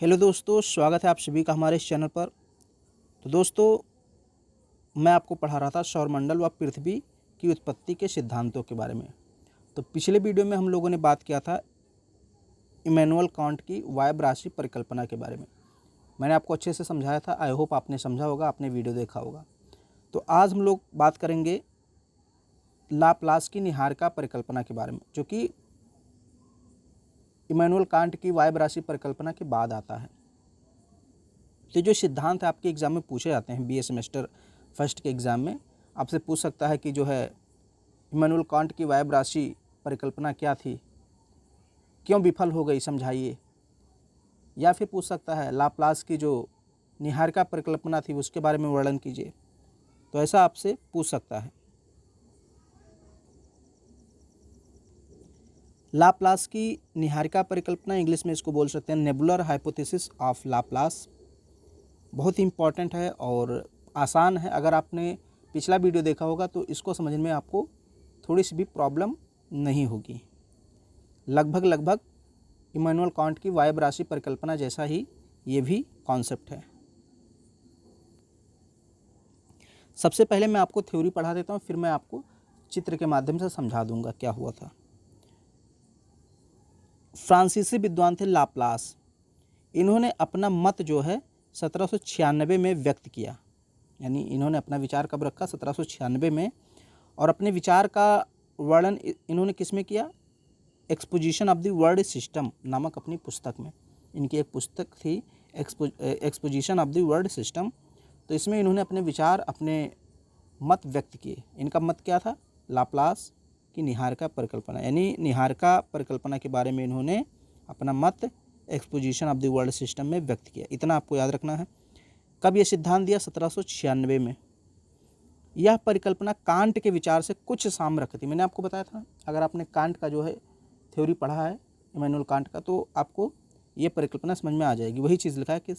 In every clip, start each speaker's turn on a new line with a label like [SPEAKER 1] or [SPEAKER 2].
[SPEAKER 1] Hello दोस्तों, स्वागत है आप सभी का हमारे इस चैनल पर। तो दोस्तों, मैं आपको पढ़ा रहा था सौरमंडल व पृथ्वी की उत्पत्ति के सिद्धांतों के बारे में। तो पिछले वीडियो में हम लोगों ने बात किया था इमैनुअल कांट की वायब राशि परिकल्पना के बारे में। मैंने आपको अच्छे से समझाया था। आई होप आपने समझा होगा, आपने वीडियो देखा होगा। तो आज हम लोग बात करेंगे लाप्लास की निहारिका परिकल्पना के बारे में, जो कि इमैनुअल कांट की वायब राशि परिकल्पना के बाद आता है। तो जो सिद्धांत आपके एग्जाम में पूछे जाते हैं, बीए सेमेस्टर फर्स्ट के एग्ज़ाम में आपसे पूछ सकता है कि जो है इमैनुअल कांट की वायब राशि परिकल्पना क्या थी, क्यों विफल हो गई, समझाइए। या फिर पूछ सकता है लाप्लास की जो निहारिका परिकल्पना थी उसके बारे में वर्णन कीजिए। तो ऐसा आपसे पूछ सकता है। लाप्लास की निहारिका परिकल्पना, इंग्लिश में इसको बोल सकते हैं नेबुलर हाइपोथेसिस ऑफ लाप्लास। बहुत ही इम्पॉर्टेंट है और आसान है। अगर आपने पिछला वीडियो देखा होगा तो इसको समझने में आपको थोड़ी सी भी प्रॉब्लम नहीं होगी। लगभग इमैनुअल कांट की वायब राशि परिकल्पना जैसा ही ये भी कॉन्सेप्ट है। सबसे पहले मैं आपको थ्योरी पढ़ा देता हूँ, फिर मैं आपको चित्र के माध्यम से समझा दूंगा क्या हुआ था। फ्रांसीसी विद्वान थे लाप्लास। इन्होंने अपना मत जो है 1796 में व्यक्त किया। यानी इन्होंने अपना विचार कब रखा? 1796 में। और अपने विचार का वर्णन इन्होंने किस में किया? Exposition of the world system नामक अपनी पुस्तक में। इनकी एक पुस्तक थी exposition of the world system. तो इसमें इन्होंने अपने विचार, अपने मत व्यक्त किए। इनका मत क्या था? लाप्लास की निहारिका परिकल्पना, यानी निहारिका परिकल्पना के बारे में इन्होंने अपना मत exposition of the world system में व्यक्त किया। इतना आपको याद रखना है। कब ये सिद्धांत दिया? 1796 में। यह परिकल्पना कांट के विचार से कुछ साम्य रखती। मैंने आपको बताया था, अगर आपने कांट का जो है थ्योरी पढ़ा है इमैनुअल कांट का, तो आपको ये परिकल्पना समझ में आ जाएगी। वही चीज़ लिखा है कि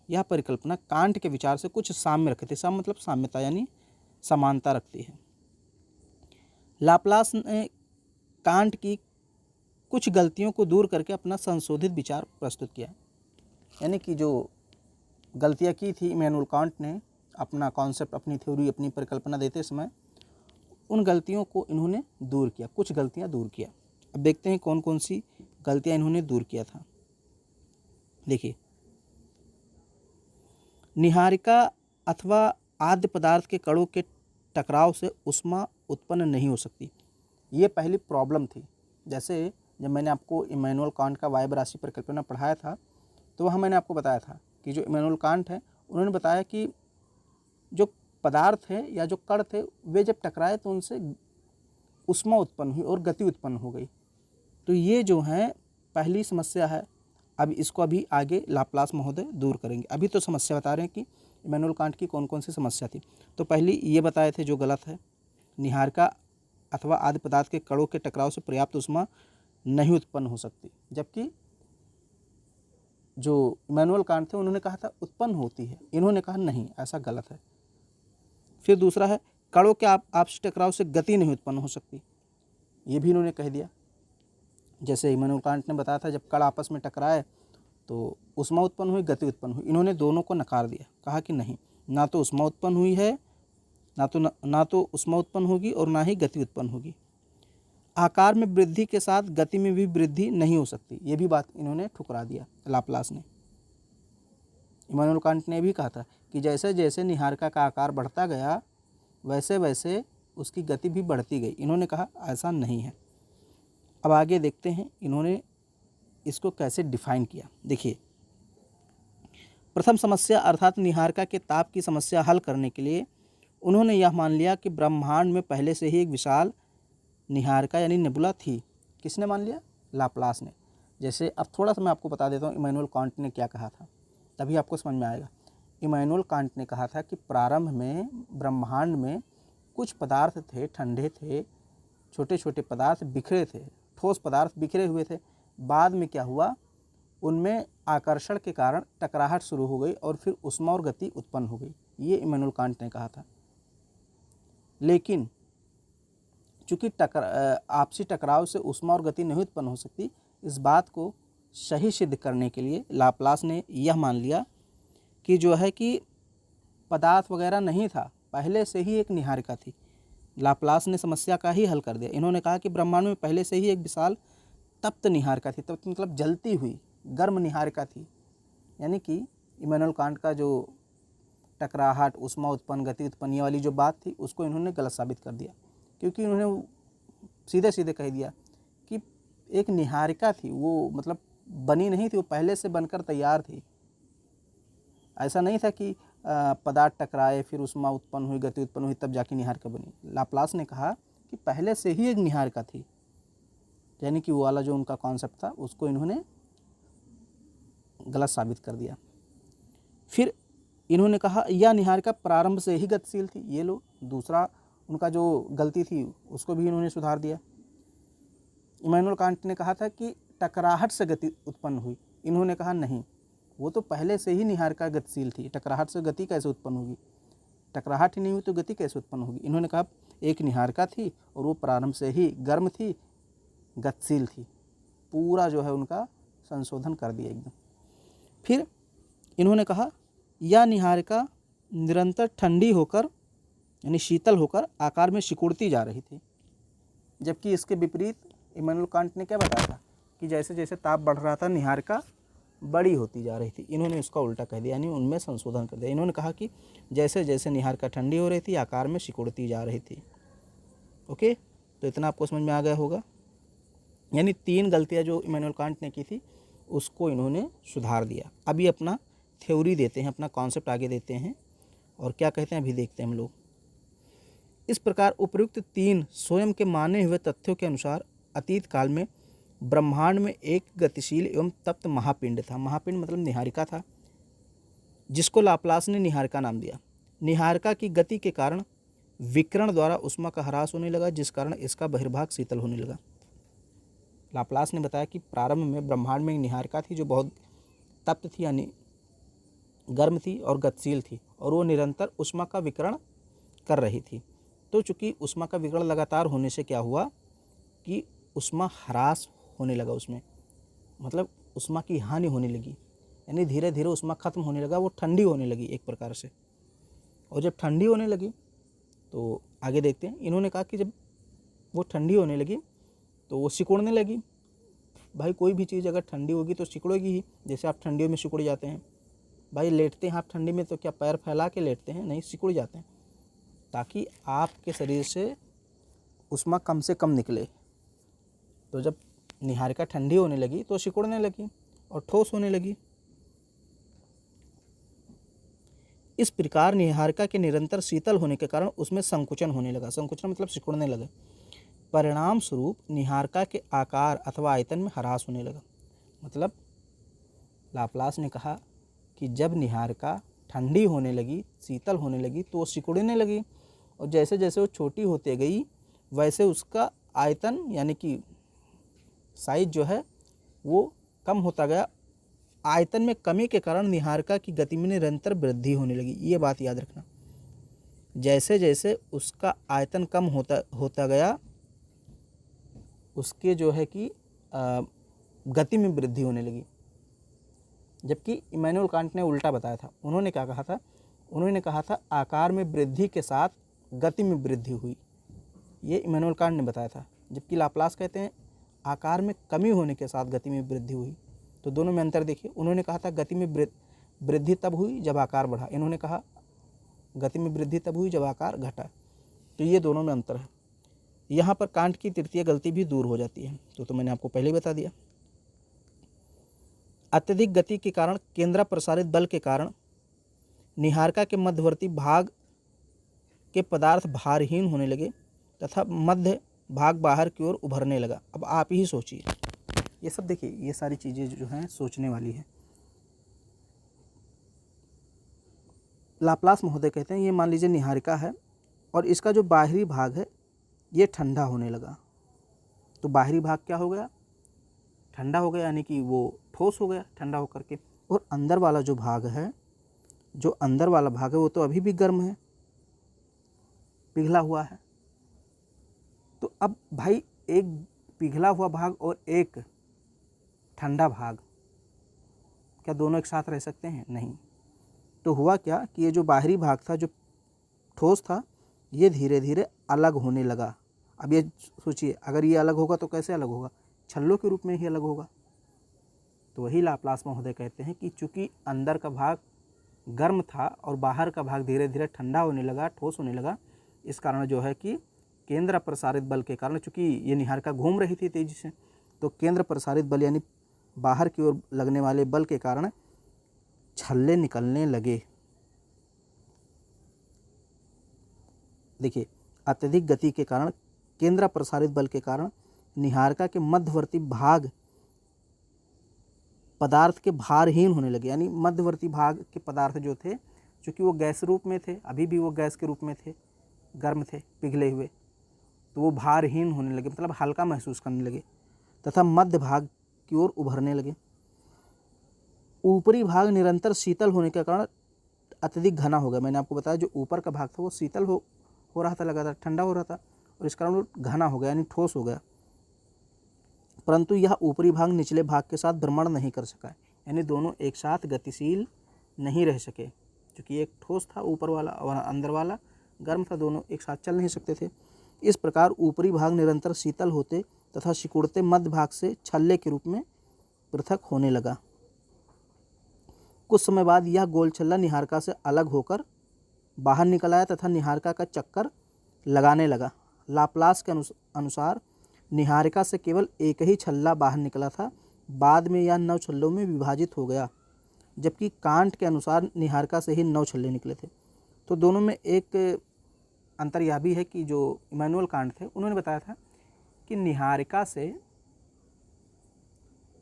[SPEAKER 1] यह परिकल्पना कांट के विचार से कुछ साम्य रखती। साम्य मतलब साम्यता, यानी समानता रखती है। लाप्लास ने कांट की कुछ गलतियों को दूर करके अपना संशोधित विचार प्रस्तुत किया। यानी कि जो गलतियाँ की थी इमैनुअल कांट ने अपना कॉन्सेप्ट, अपनी थ्योरी, अपनी परिकल्पना देते समय, उन गलतियों को इन्होंने दूर किया, कुछ गलतियाँ दूर किया। अब देखते हैं कौन कौन सी गलतियाँ इन्होंने दूर किया था। देखिए, निहारिका अथवा आद्य पदार्थ के कणों के टकराव से ऊष्मा उत्पन्न नहीं हो सकती। ये पहली प्रॉब्लम थी। जैसे जब मैंने आपको इमैनुअल कांट का वायब राशि परिकल्पना पढ़ाया था, तो वहाँ मैंने आपको बताया था कि जो इमैनुअल कांट है उन्होंने बताया कि जो पदार्थ है या जो कण थे वे जब टकराए तो उनसे ऊष्मा उत्पन्न हुई और गति उत्पन्न हो गई। तो ये जो है पहली समस्या है। अब इसको अभी आगे लाप्लास महोदय दूर करेंगे। अभी तो समस्या बता रहे हैं कि इमैनुअल कांट की कौन कौन सी समस्या थी। तो पहली ये बताए थे जो गलत है, निहारिका अथवा आद्य पदार्थ के कणों के टकराव से पर्याप्त ऊष्मा नहीं उत्पन्न हो सकती। जबकि जो इमैनुअल कांट थे उन्होंने कहा था उत्पन्न होती है, इन्होंने कहा नहीं, ऐसा गलत है। फिर दूसरा है कणों के आपसी टकराव से गति नहीं उत्पन्न हो सकती। ये भी इन्होंने कह दिया। जैसे इमैनुअल कांट ने बताया था जब कण आपस में टकराए तो ऊष्मा उत्पन्न हुई, गति उत्पन्न हुई। इन्होंने दोनों को नकार दिया, कहा कि नहीं, ना तो ऊष्मा उत्पन्न हुई है, ना तो ऊष्मा उत्पन्न होगी और ना ही गति उत्पन्न होगी। आकार में वृद्धि के साथ गति में भी वृद्धि नहीं हो सकती। ये भी बात इन्होंने ठुकरा दिया लाप्लास ने। इमैनुअल कांट ने भी कहा था कि जैसे जैसे निहारिका का आकार बढ़ता गया वैसे वैसे उसकी गति भी बढ़ती गई। इन्होंने कहा ऐसा नहीं है। अब आगे देखते हैं इन्होंने इसको कैसे डिफाइन किया। देखिए, प्रथम समस्या अर्थात निहारिका के ताप की समस्या हल करने के लिए उन्होंने यह मान लिया कि ब्रह्मांड में पहले से ही एक विशाल निहारिका यानी नेबुला थी। किसने मान लिया? लाप्लास ने। जैसे अब थोड़ा सा मैं आपको बता देता हूँ इमैनुअल कांट ने क्या कहा था, तभी आपको समझ में आएगा। इमैनुअल कांट ने कहा था कि प्रारंभ में ब्रह्मांड में कुछ पदार्थ थे, ठंडे थे, छोटे छोटे पदार्थ बिखरे थे, ठोस पदार्थ बिखरे हुए थे। बाद में क्या हुआ, उनमें आकर्षण के कारण टकराहट शुरू हो गई और फिर ऊष्मा और गति उत्पन्न हो गई। ये इमैनुअल कांट ने कहा था। लेकिन चूँकि आपसी टकराव से ऊष्मा और गति नहीं उत्पन्न हो सकती, इस बात को सही सिद्ध करने के लिए लाप्लास ने यह मान लिया कि जो है कि पदार्थ वगैरह नहीं था, पहले से ही एक निहारिका थी। लाप्लास ने समस्या का ही हल कर दिया। इन्होंने कहा कि ब्रह्मांड में पहले से ही एक विशाल तप्त निहारिका थी। तप्त मतलब जलती हुई गर्म निहारिका थी। यानी कि इमैनुअल कांट का जो टकराहट, ऊष्मा उत्पन्न, गति उत्पन्न, ये वाली जो बात थी उसको इन्होंने गलत साबित कर दिया, क्योंकि इन्होंने सीधे सीधे कह दिया कि एक निहारिका थी, वो मतलब बनी नहीं थी, वो पहले से बनकर तैयार थी। ऐसा नहीं था कि पदार्थ टकराए, फिर ऊष्मा उत्पन्न हुई, गति उत्पन्न हुई, तब जाके निहारिका बनी। लाप्लास ने कहा कि पहले से ही एक निहारिका थी, यानी कि वो वाला जो उनका कॉन्सेप्ट था उसको इन्होंने गलत साबित कर दिया। फिर इन्होंने कहा यह निहारिका प्रारंभ से ही गतिशील थी। ये लो दूसरा उनका जो गलती थी उसको भी इन्होंने सुधार दिया। इमैनुअल कांट ने कहा था कि टकराहट से गति उत्पन्न हुई। इन्होंने कहा नहीं, वो तो पहले से ही निहारिका गतिशील थी, टकराहट से गति कैसे उत्पन्न होगी, टकराहट ही नहीं हुई तो गति कैसे उत्पन्न होगी। इन्होंने कहा एक निहारिका थी और वो प्रारंभ से ही गर्म थी, गतिशील थी। पूरा जो है उनका संशोधन कर दिया एकदम। फिर इन्होंने कहा यह निहारिका निरंतर ठंडी होकर यानी शीतल होकर आकार में सिकुड़ती जा रही थी, जबकि इसके विपरीत इमैनुअल कांट ने क्या बताया था कि जैसे जैसे ताप बढ़ रहा था निहारिका बड़ी होती जा रही थी। इन्होंने इसका उल्टा कह दिया, यानी उनमें संशोधन कर दिया। इन्होंने कहा कि जैसे जैसे निहारिका ठंडी हो रही थी आकार में सिकुड़ती जा रही थी। ओके, तो इतना आपको समझ में आ गया होगा। यानी 3 गलतियाँ जो इमैनुअल कांट ने की थी उसको इन्होंने सुधार दिया। अभी अपना थ्योरी देते हैं, अपना कॉन्सेप्ट आगे देते हैं और क्या कहते हैं अभी देखते हैं हम लोग। इस प्रकार उपयुक्त 3 स्वयं के माने हुए तथ्यों के अनुसार अतीत काल में ब्रह्मांड में एक गतिशील एवं तप्त महापिंड था। महापिंड मतलब निहारिका था, जिसको लाप्लास ने निहारिका नाम दिया। निहारिका की गति के कारण विकिरण द्वारा ऊष्मा का ह्रास होने लगा, जिस कारण इसका बहिर्भाग शीतल होने लगा। लाप्लास ने बताया कि प्रारंभ में ब्रह्मांड में एक निहारिका थी जो बहुत तप्त थी, यानी गर्म थी और गतिशील थी, और वो निरंतर ऊष्मा का विकिरण कर रही थी। तो चूंकि ऊष्मा का विकिरण लगातार होने से क्या हुआ कि ऊष्मा ह्रास होने लगा, उसमें मतलब ऊष्मा की हानि होने लगी, यानी धीरे धीरे ऊष्मा खत्म होने लगा, वो ठंडी होने लगी एक प्रकार से। और जब ठंडी होने लगी तो आगे देखते हैं। इन्होंने कहा कि जब वो ठंडी होने लगी तो वो सिकुड़ने लगी। भाई कोई भी चीज़ अगर ठंडी होगी तो सिकुड़ेगी ही। जैसे आप ठंडियों में सिकुड़ जाते हैं, भाई लेटते हैं आप ठंडी में तो क्या पैर फैला के लेटते हैं? नहीं, सिकुड़ जाते हैं, ताकि आपके शरीर से ऊष्मा कम से कम निकले। तो जब निहारिका ठंडी होने लगी तो सिकुड़ने लगी और ठोस होने लगी। इस प्रकार निहारिका के निरंतर शीतल होने के कारण उसमें संकुचन होने लगा। संकुचन मतलब सिकुड़ने लगा। परिणाम स्वरूप निहारिका के आकार अथवा आयतन में ह्रास होने लगा। मतलब लाप्लास ने कहा कि जब निहारिका ठंडी होने लगी, शीतल होने लगी, तो वो सिकुड़ने लगी, और जैसे जैसे वो छोटी होती गई वैसे उसका आयतन यानी कि साइज जो है वो कम होता गया। आयतन में कमी के कारण निहारिका की गति में निरंतर वृद्धि होने लगी। ये बात याद रखना, जैसे जैसे उसका आयतन कम होता गया उसके जो है कि गति में वृद्धि होने लगी। जबकि इमैनुअल कांट ने उल्टा बताया था। उन्होंने क्या कहा था? उन्होंने कहा था आकार में वृद्धि के साथ गति में वृद्धि हुई। ये इमैनुअल कांट ने बताया था, जबकि लाप्लास कहते हैं आकार में कमी होने के साथ गति में वृद्धि हुई। तो दोनों में अंतर देखिए। उन्होंने कहा था गति में वृद्धि तब हुई जब आकार बढ़ा, इन्होंने कहा गति में वृद्धि तब हुई जब आकार घटा। तो ये दोनों में अंतर है। यहाँ पर कांट की तृतीय गलती भी दूर हो जाती है, तो मैंने आपको पहले ही बता दिया। अत्यधिक गति के कारण केंद्र प्रसारित बल के कारण निहारिका के मध्यवर्ती भाग के पदार्थ भारहीन होने लगे तथा मध्य भाग बाहर की ओर उभरने लगा। अब आप ही सोचिए, ये सब देखिए, ये सारी चीज़ें जो हैं सोचने वाली है। लाप्लास महोदय कहते हैं ये मान लीजिए निहारिका है और इसका जो बाहरी भाग है ये ठंडा होने लगा। तो बाहरी भाग क्या हो गया? ठंडा हो गया, यानी कि वो ठोस हो गया ठंडा होकर के। और अंदर वाला जो भाग है, जो अंदर वाला भाग है वो तो अभी भी गर्म है, पिघला हुआ है। तो अब भाई एक पिघला हुआ भाग और एक ठंडा भाग, क्या दोनों एक साथ रह सकते हैं? नहीं। तो हुआ क्या कि ये जो बाहरी भाग था, जो ठोस था, ये धीरे धीरे अलग होने लगा। अब ये सोचिए, अगर ये अलग होगा तो कैसे अलग होगा? छल्लों के रूप में ही अलग होगा। तो वही लाप्लास महोदय कहते हैं कि चूंकि अंदर का भाग गर्म था और बाहर का भाग धीरे धीरे ठंडा होने लगा, ठोस होने लगा, इस कारण जो है कि केंद्र प्रसारित बल के कारण, चूंकि ये निहारिका घूम रही थी तेजी से, तो केंद्र प्रसारित बल यानी बाहर की ओर लगने वाले बल के कारण छल्ले निकलने लगे। देखिए, अत्यधिक गति के कारण, केंद्र प्रसारित बल के कारण निहारिका के मध्यवर्ती भाग पदार्थ के भारहीन होने लगे। यानी मध्यवर्ती भाग के पदार्थ जो थे, चूँकि वो गैस रूप में थे, अभी भी वो गैस के रूप में थे, गर्म थे, पिघले हुए, तो वो भारहीन होने लगे, मतलब हल्का महसूस करने लगे तथा मध्य भाग की ओर उभरने लगे। ऊपरी भाग निरंतर शीतल होने के कारण अत्यधिक घना हो गया। मैंने आपको बताया जो ऊपर का भाग था वो शीतल हो रहा था, लगातार ठंडा हो रहा था, और इस कारण वो घना हो गया, यानी ठोस हो गया। परंतु यह ऊपरी भाग निचले भाग के साथ भ्रमण नहीं कर सका, यानी दोनों एक साथ गतिशील नहीं रह सके, क्योंकि एक ठोस था ऊपर वाला और अंदर वाला गर्म था, दोनों एक साथ चल नहीं सकते थे। इस प्रकार ऊपरी भाग निरंतर शीतल होते तथा सिकुड़ते मध्य भाग से छल्ले के रूप में पृथक होने लगा। कुछ समय बाद यह गोल छल्ला निहारिका से अलग होकर बाहर निकल आया तथा निहारिका का चक्कर लगाने लगा। लाप्लास के अनुसार निहारिका से केवल एक ही छल्ला बाहर निकला था, बाद में यह 9 छल्लों में विभाजित हो गया, जबकि कांट के अनुसार निहारिका से ही 9 छल्ले निकले थे। तो दोनों में एक अंतर यह भी है कि जो इमैनुअल कांट थे उन्होंने बताया था कि निहारिका से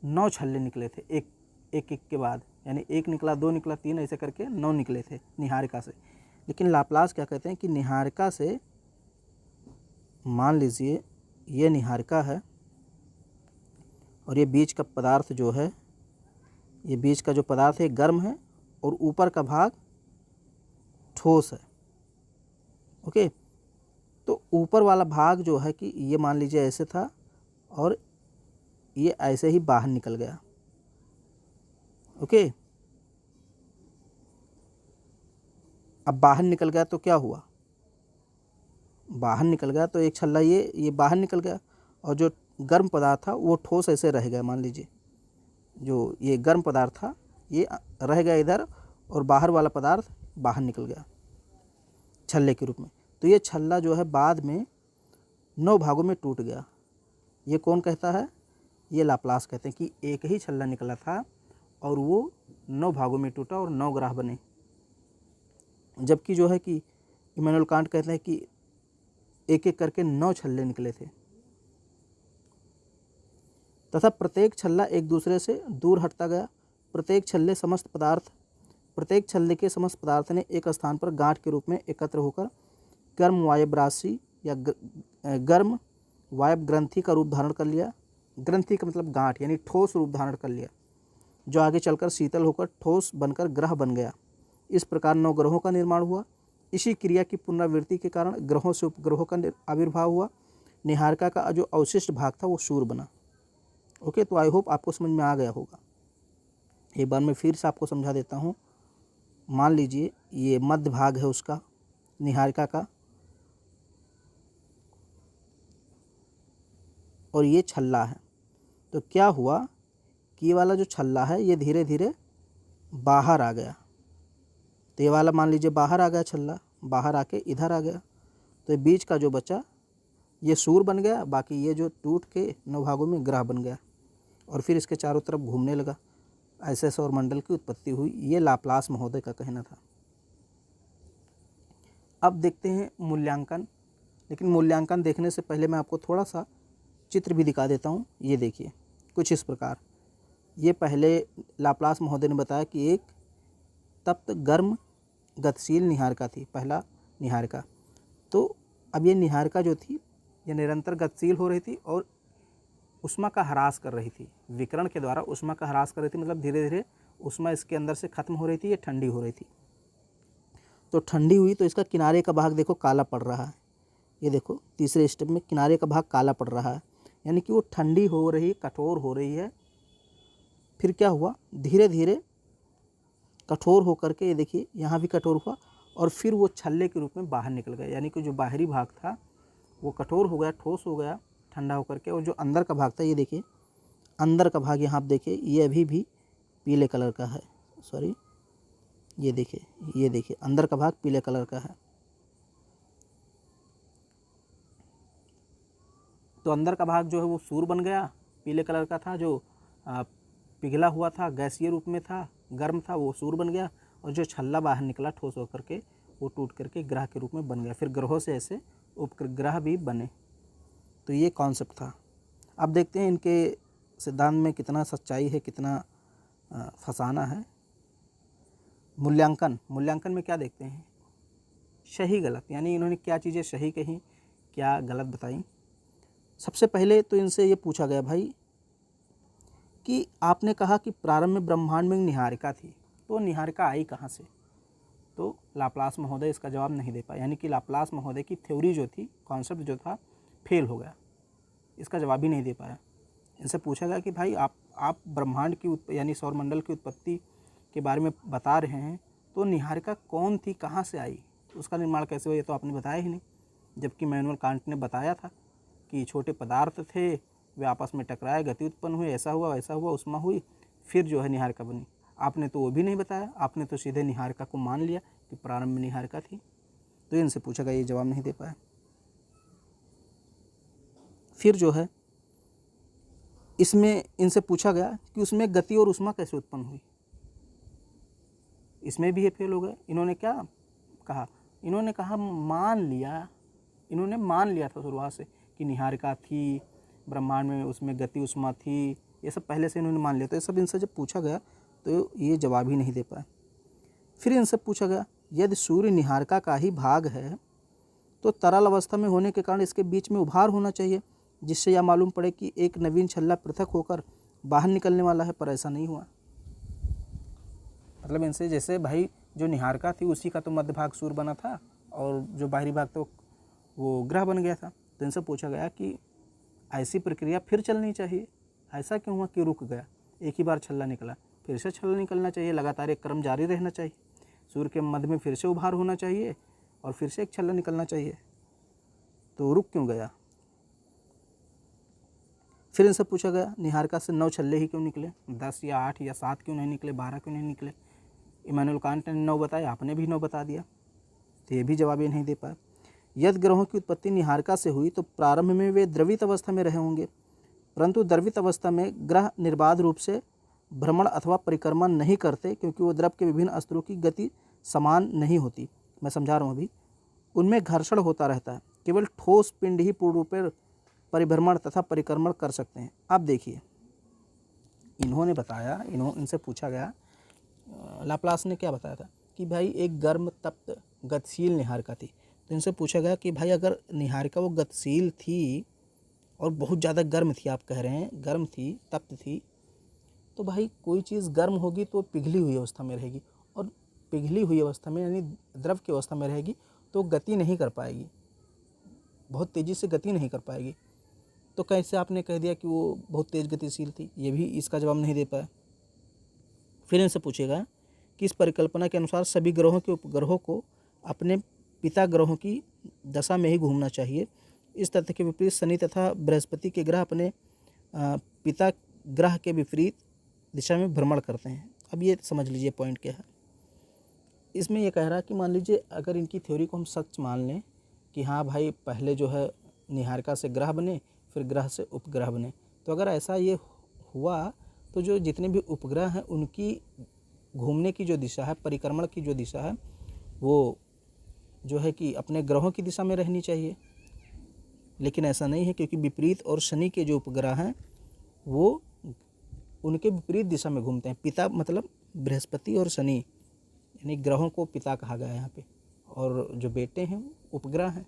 [SPEAKER 1] 9 छल्ले निकले थे, एक के बाद, यानी 1 निकला, 2 निकला, 3, ऐसे करके 9 निकले थे निहारिका से। लेकिन लाप्लास क्या कहते हैं कि निहारिका से, मान लीजिए ये निहारिका है और ये बीच का पदार्थ जो है, ये बीच का जो पदार्थ है गर्म है और ऊपर का भाग ठोस है। ओके, तो ऊपर वाला भाग जो है कि ये मान लीजिए ऐसे था और ये ऐसे ही बाहर निकल गया। ओके, अब बाहर निकल गया तो क्या हुआ? बाहर निकल गया तो एक छल्ला ये बाहर निकल गया, और जो गर्म पदार्थ था वो ठोस ऐसे रह गया। मान लीजिए जो ये गर्म पदार्थ था ये रह गया इधर, और बाहर वाला पदार्थ बाहर निकल गया छल्ले के रूप में। तो ये छल्ला जो है बाद में 9 भागों में टूट गया। ये कौन कहता है? ये लाप्लास कहते हैं कि एक ही छल्ला निकला था और वो 9 भागों में टूटा और 9 ग्राह बने। जबकि जो है कि इमैनुअल कांट कहते हैं कि एक एक करके 9 छल्ले निकले थे तथा प्रत्येक छल्ला एक दूसरे से दूर हटता गया। प्रत्येक छल्ले के समस्त पदार्थ ने एक स्थान पर गांठ के रूप में एकत्र होकर गर्म वायव राशि या गर्म वायव ग्रंथि का रूप धारण कर लिया। ग्रंथि का मतलब गांठ, यानी ठोस रूप धारण कर लिया, जो आगे चलकर शीतल होकर ठोस बनकर ग्रह बन गया। इस प्रकार 9 ग्रहों का निर्माण हुआ। इसी क्रिया की पुनरावृत्ति के कारण ग्रहों से उपग्रहों का आविर्भाव हुआ। निहारिका का जो अवशिष्ट भाग था वो सूर्य बना। ओके, तो आई होप आपको समझ में आ गया होगा। एक बार मैं फिर से आपको समझा देता हूँ। मान लीजिए ये मध्य भाग है उसका, निहारिका का, और ये छल्ला है। तो क्या हुआ कि ये वाला जो छल्ला है ये धीरे धीरे बाहर आ गया। तो ये वाला मान लीजिए बाहर आ गया, छल्ला बाहर आके इधर आ गया, तो बीच का जो बचा ये सूर्य बन गया, बाकी ये जो टूट के 9 भागों में ग्रह बन गया और फिर इसके चारों तरफ घूमने लगा। ऐसे सौरमंडल की उत्पत्ति हुई। ये लाप्लास महोदय का कहना था। अब देखते हैं मूल्यांकन। लेकिन मूल्यांकन देखने से पहले मैं आपको थोड़ा सा चित्र भी दिखा देता हूँ। ये देखिए कुछ इस प्रकार। ये पहले लाप्लास महोदय ने बताया कि एक तप्त गर्म गतिशील निहारिका थी, पहला निहारिका। तो अब ये निहारिका जो थी ये निरंतर गतिशील हो रही थी और ऊष्मा का ह्रास कर रही थी। विकिरण के द्वारा ऊष्मा का ह्रास कर रही थी, मतलब धीरे धीरे ऊष्मा इसके अंदर से खत्म हो रही थी, ये ठंडी हो रही थी। तो ठंडी हुई तो इसका किनारे का भाग देखो काला पड़ रहा है। ये देखो तीसरे स्टेप में किनारे का भाग काला पड़ रहा है, यानी कि वो ठंडी हो रही, कठोर हो रही है फिर क्या हुआ, धीरे धीरे कठोर होकर के, ये देखिए यहाँ भी कठोर हुआ और फिर वो छल्ले के रूप में बाहर निकल गया, यानी कि जो बाहरी भाग था वो कठोर हो गया, ठोस हो गया ठंडा होकर के, और जो अंदर का भाग था, ये देखिए अंदर का भाग यहाँ आप देखिए ये अभी भी पीले कलर का है, सॉरी ये देखिए अंदर का भाग पीले कलर का है। तो अंदर का भाग जो है वो सूर बन गया, पीले कलर का था, जो पिघला हुआ था, गैसीय रूप में था, गर्म था, वो सूर बन गया, और जो छल्ला बाहर निकला ठोस होकर के वो टूट करके ग्रह के रूप में बन गया। फिर ग्रहों से ऐसे उपग्रह भी बने। तो ये कॉन्सेप्ट था। अब देखते हैं इनके सिद्धांत में कितना सच्चाई है, कितना फसाना है। मूल्यांकन में क्या देखते हैं, सही गलत, यानी इन्होंने क्या चीज़ें सही कही, क्या गलत बताई। सबसे पहले तो इनसे ये पूछा गया भाई कि आपने कहा कि प्रारंभ में ब्रह्मांड में निहारिका थी, तो निहारिका आई कहाँ से? तो लाप्लास महोदय इसका जवाब नहीं दे पाए, यानी कि लाप्लास महोदय की थ्योरी जो थी, कॉन्सेप्ट जो था, फेल हो गया, इसका जवाब ही नहीं दे पाया। इनसे पूछा गया कि भाई आप ब्रह्मांड की यानी सौरमंडल की उत्पत्ति के बारे में बता रहे हैं, तो निहारिका कौन थी, कहाँ से आई, उसका निर्माण कैसे हुआ, ये तो आपने बताया ही नहीं। जबकि इमैनुअल कांट ने बताया था कि छोटे पदार्थ थे, वे आपस में टकराए, गति उत्पन्न हुई, ऐसा हुआ वैसा हुआ, उष्मा हुई, फिर जो है निहारिका बनी। आपने तो वो भी नहीं बताया, आपने तो सीधे निहारिका को मान लिया कि प्रारंभ में निहारिका थी। तो इनसे पूछा गया, ये जवाब नहीं दे पाया। फिर जो है इसमें इनसे पूछा गया कि उसमें गति और उष्मा कैसे उत्पन्न हुई, इसमें भी ये फेल हो गए। इन्होंने क्या कहा, इन्होंने कहा इन्होंने मान लिया था शुरुआत से कि निहारिका थी, ब्रह्मांड में उसमें गति उष्मा थी, ये सब पहले से इन्होंने मान लिया। तो ये सब इनसे जब पूछा गया तो ये जवाब ही नहीं दे पाए। फिर इनसे पूछा गया, यदि सूर्य निहारिका का ही भाग है तो तरल अवस्था में होने के कारण इसके बीच में उभार होना चाहिए, जिससे यह मालूम पड़े कि एक नवीन छल्ला पृथक होकर बाहर निकलने वाला है, पर ऐसा नहीं हुआ। मतलब इनसे जैसे भाई जो निहारिका थी उसी का तो मध्य भाग सूर्य बना था और जो बाहरी भाग तो वो ग्रह बन गया था। तो इनसे पूछा गया कि ऐसी प्रक्रिया फिर चलनी चाहिए, ऐसा क्यों हुआ कि रुक गया, एक ही बार छल्ला निकला, फिर से छल्ला निकलना चाहिए, लगातार एक क्रम जारी रहना चाहिए, सूर्य के मध्य में फिर से उभार होना चाहिए और फिर से एक छल्ला निकलना चाहिए, तो रुक क्यों गया। फिर इनसे पूछा गया, निहारिका से 9 छल्ले ही क्यों निकले, 10 या 8 या 7 क्यों नहीं निकले, 12 क्यों नहीं निकले। इमैनुअल कांट ने 9 बताया, आपने भी 9 बता दिया, तो ये भी जवाब ये नहीं दे पाया। यदि ग्रहों की उत्पत्ति निहारिका से हुई तो प्रारंभ में वे द्रवित अवस्था में रहे होंगे, परंतु द्रवित अवस्था में ग्रह निर्बाध रूप से भ्रमण अथवा परिक्रमण नहीं करते, क्योंकि वो द्रव के विभिन्न स्तरों की गति समान नहीं होती। मैं समझा रहा हूँ अभी। उनमें घर्षण होता रहता है, केवल ठोस पिंड ही पूर्ण रूप से परिभ्रमण तथा परिक्रमण कर सकते हैं। अब देखिए इन्होंने बताया, इनसे पूछा गया, लाप्लास ने क्या बताया था कि भाई एक गर्म तप्त गतिशील निहारिका थी। तो इनसे पूछा गया कि भाई अगर निहारिका वो गतिशील थी और बहुत ज़्यादा गर्म थी, आप कह रहे हैं गर्म थी, तप्त थी, तो भाई कोई चीज़ गर्म होगी तो पिघली हुई अवस्था में रहेगी, और पिघली हुई अवस्था में यानी द्रव की अवस्था में रहेगी तो गति नहीं कर पाएगी, बहुत तेज़ी से गति नहीं कर पाएगी। तो कैसे आपने कह दिया कि वो बहुत तेज़ गतिशील थी, ये भी इसका जवाब नहीं दे पाया। फिर इनसे पूछेगा कि इस परिकल्पना के अनुसार सभी ग्रहों के उपग्रहों को अपने पिता ग्रहों की दशा में ही घूमना चाहिए। इस तथ्य के विपरीत शनि तथा बृहस्पति के ग्रह अपने पिता ग्रह के विपरीत दिशा में भ्रमण करते हैं। अब ये समझ लीजिए पॉइंट क्या है। इसमें ये कह रहा है कि मान लीजिए अगर इनकी थ्योरी को हम सच मान लें कि हाँ भाई पहले जो है निहारिका से ग्रह बने, फिर ग्रह से उपग्रह बने, तो अगर ऐसा ये हुआ तो जो जितने भी उपग्रह हैं उनकी घूमने की जो दिशा है, परिक्रमण की जो दिशा है, वो जो है कि अपने ग्रहों की दिशा में रहनी चाहिए। लेकिन ऐसा नहीं है, क्योंकि विपरीत और शनि के जो उपग्रह हैं वो उनके विपरीत दिशा में घूमते हैं। पिता मतलब बृहस्पति और शनि, यानी ग्रहों को पिता कहा गया है यहाँ पे, और जो बेटे हैं उपग्रह हैं।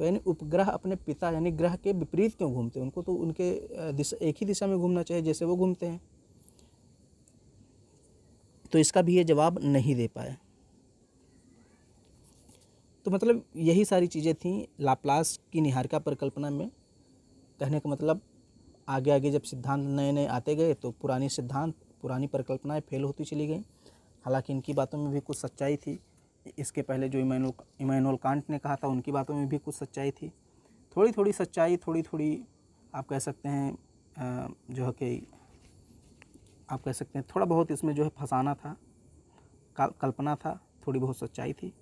[SPEAKER 1] तो यानी उपग्रह अपने पिता यानी ग्रह के विपरीत क्यों घूमते हैं, उनको तो उनके दिशा एक ही दिशा में घूमना चाहिए जैसे वो घूमते हैं। तो इसका भी ये जवाब नहीं दे पाए। तो मतलब यही सारी चीज़ें थी लाप्लास की निहारिका परिकल्पना में। कहने का मतलब आगे आगे जब सिद्धांत नए नए आते गए तो पुराने सिद्धांत पुरानी परिकल्पनाएं फेल होती चली गई। हालांकि इनकी बातों में भी कुछ सच्चाई थी। इसके पहले जो इमैनुअल कांट ने कहा था उनकी बातों में भी कुछ सच्चाई थी। थोड़ी थोड़ी सच्चाई, थोड़ी थोड़ी आप कह सकते हैं जो है कि आप कह सकते हैं थोड़ा बहुत इसमें जो है फसाना था, कल्पना था, थोड़ी बहुत सच्चाई थी।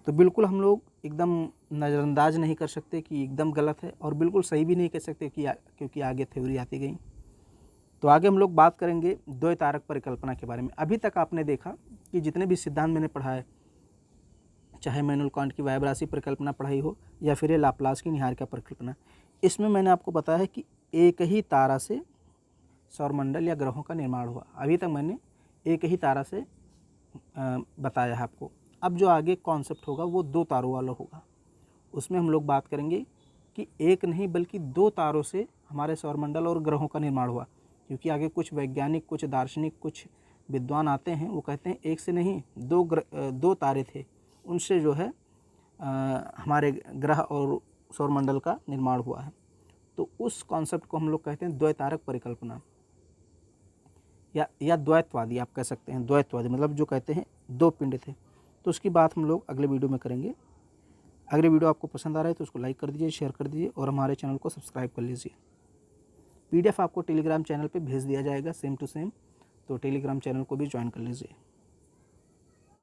[SPEAKER 1] तो बिल्कुल हम लोग एकदम नज़रअंदाज नहीं कर सकते कि एकदम गलत है, और बिल्कुल सही भी नहीं कह सकते कि क्योंकि आगे थ्योरी आती गई। तो आगे हम लोग बात करेंगे द्वैतारक परिकल्पना के बारे में। अभी तक आपने देखा कि जितने भी सिद्धांत मैंने पढ़ाए, चाहे इमैनुअल कांट की वायब राशि परिकल्पना पढ़ाई हो या फिर ये लाप्लास की निहारिका परिकल्पना, इसमें मैंने आपको बताया है कि एक ही तारा से सौरमंडल या ग्रहों का निर्माण हुआ। अभी तक मैंने एक ही तारा से बताया है आपको। अब जो आगे कॉन्सेप्ट होगा वो 2 तारों वाला होगा। उसमें हम लोग बात करेंगे कि एक नहीं बल्कि 2 तारों से हमारे सौरमंडल और ग्रहों का निर्माण हुआ। क्योंकि आगे कुछ वैज्ञानिक, कुछ दार्शनिक, कुछ विद्वान आते हैं, वो कहते हैं एक से नहीं 2 तारे थे, उनसे जो है हमारे ग्रह और सौरमंडल का निर्माण हुआ है। तो उस कॉन्सेप्ट को हम लोग कहते हैं द्वैतारक परिकल्पना या द्वैतवादी आप कह सकते हैं। द्वैतवादी मतलब जो कहते हैं 2 पिंड थे। तो उसकी बात हम लोग अगले वीडियो में करेंगे। अगले वीडियो आपको पसंद आ रहा है तो उसको लाइक कर दीजिए, शेयर कर दीजिए और हमारे चैनल को सब्सक्राइब कर लीजिए। PDF आपको टेलीग्राम चैनल पे भेज दिया जाएगा सेम टू सेम, तो टेलीग्राम चैनल को भी ज्वाइन कर लीजिए।